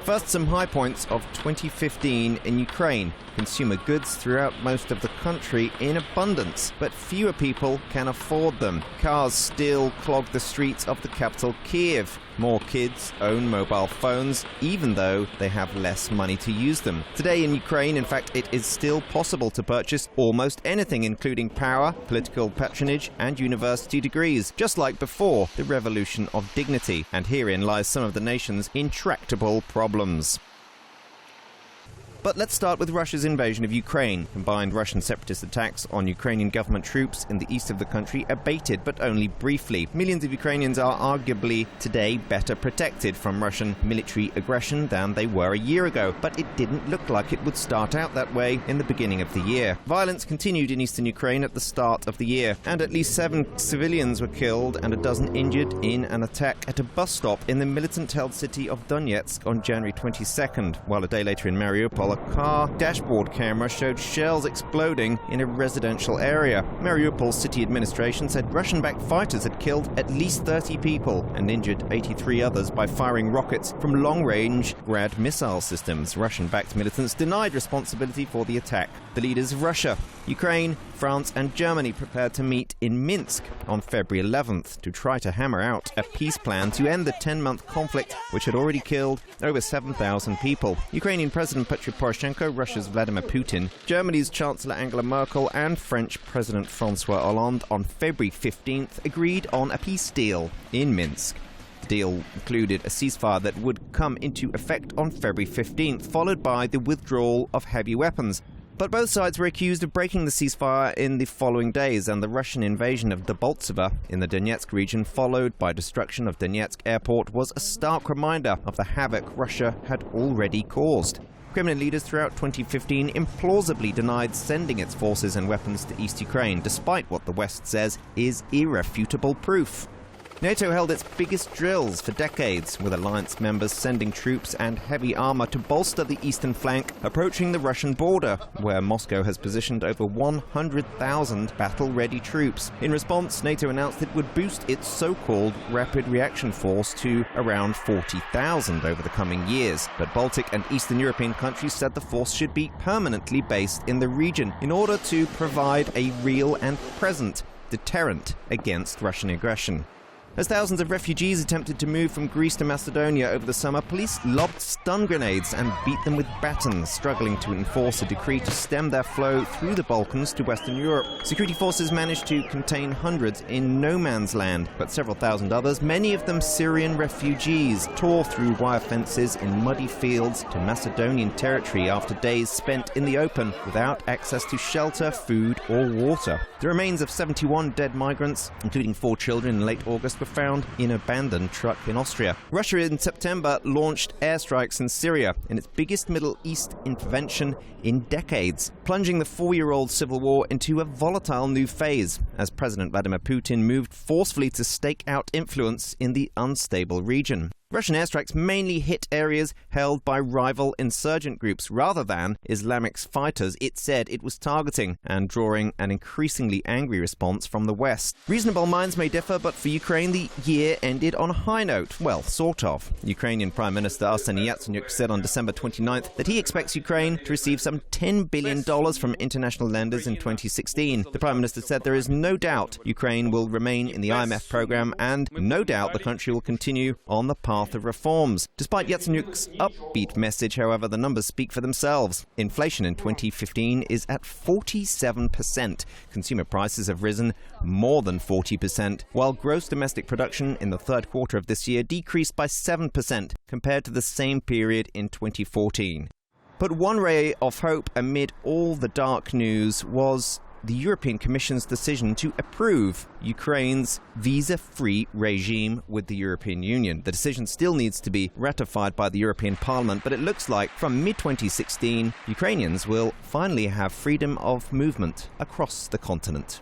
First, some high points of 2015 in Ukraine. Consumer goods throughout most of the country in abundance, but fewer people can afford them. Cars still clog the streets of the capital, Kiev. More kids own mobile phones, even though they have less money to use them. Today in Ukraine, in fact, it is still possible to purchase almost anything, including power, political patronage, and university degrees, just like before the revolution of dignity. And herein lies some of the nation's intractable problems. But let's start with Russia's invasion of Ukraine. Combined Russian-separatist attacks on Ukrainian government troops in the east of the country abated, but only briefly. Millions of Ukrainians are arguably today better protected from Russian military aggression than they were a year ago, but it didn't look like it would start out that way in the beginning of the year. Violence continued in eastern Ukraine at the start of the year, and at least 7 civilians were killed and a dozen injured in an attack at a bus stop in the militant-held city of Donetsk on January 22nd, while a day later in Mariupol, a car dashboard camera showed shells exploding in a residential area. Mariupol's city administration said Russian-backed fighters had killed at least 30 people and injured 83 others by firing rockets from long-range Grad missile systems. Russian-backed militants denied responsibility for the attack. The leaders of Russia, Ukraine, France and Germany prepared to meet in Minsk on February 11th to try to hammer out a peace plan to end the 10-month conflict, which had already killed over 7,000 people. Ukrainian President Petro Poroshenko, Russia's Vladimir Putin, Germany's Chancellor Angela Merkel and French President François Hollande on February 15th agreed on a peace deal in Minsk. The deal included a ceasefire that would come into effect on February 15th, followed by the withdrawal of heavy weapons. But both sides were accused of breaking the ceasefire in the following days, and the Russian invasion of Debaltseve in the Donetsk region, followed by destruction of Donetsk airport, was a stark reminder of the havoc Russia had already caused. Kremlin leaders throughout 2015 implausibly denied sending its forces and weapons to East Ukraine, despite what the West says is irrefutable proof. NATO held its biggest drills for decades, with alliance members sending troops and heavy armor to bolster the eastern flank approaching the Russian border, where Moscow has positioned over 100,000 battle-ready troops. In response, NATO announced it would boost its so-called Rapid Reaction Force to around 40,000 over the coming years. But Baltic and Eastern European countries said the force should be permanently based in the region in order to provide a real and present deterrent against Russian aggression. As thousands of refugees attempted to move from Greece to Macedonia over the summer, police lobbed stun grenades and beat them with batons, struggling to enforce a decree to stem their flow through the Balkans to Western Europe. Security forces managed to contain hundreds in no man's land, but several thousand others, many of them Syrian refugees, tore through wire fences in muddy fields to Macedonian territory after days spent in the open without access to shelter, food or water. The remains of 71 dead migrants, including 4 children in late August, were found in an abandoned truck in Austria. Russia in September launched airstrikes in Syria in its biggest Middle East intervention in decades, plunging the 4-year-old civil war into a volatile new phase as President Vladimir Putin moved forcefully to stake out influence in the unstable region. Russian airstrikes mainly hit areas held by rival insurgent groups rather than Islamic fighters it said it was targeting, and drawing an increasingly angry response from the West. Reasonable minds may differ, but for Ukraine the year ended on a high note. Well, sort of. Ukrainian Prime Minister Arseniy Yatsenyuk said on December 29th that he expects Ukraine to receive some $10 billion from international lenders in 2016. The Prime Minister said there is no doubt Ukraine will remain in the IMF program, and no doubt the country will continue on the path of reforms. Despite Yatsenyuk's upbeat message, however, the numbers speak for themselves. Inflation in 2015 is at 47%. Consumer prices have risen more than 40%, while gross domestic production in the third quarter of this year decreased by 7% compared to the same period in 2014. But one ray of hope amid all the dark news was the European Commission's decision to approve Ukraine's visa-free regime with the European Union. The decision still needs to be ratified by the European Parliament, but it looks like from mid-2016, Ukrainians will finally have freedom of movement across the continent.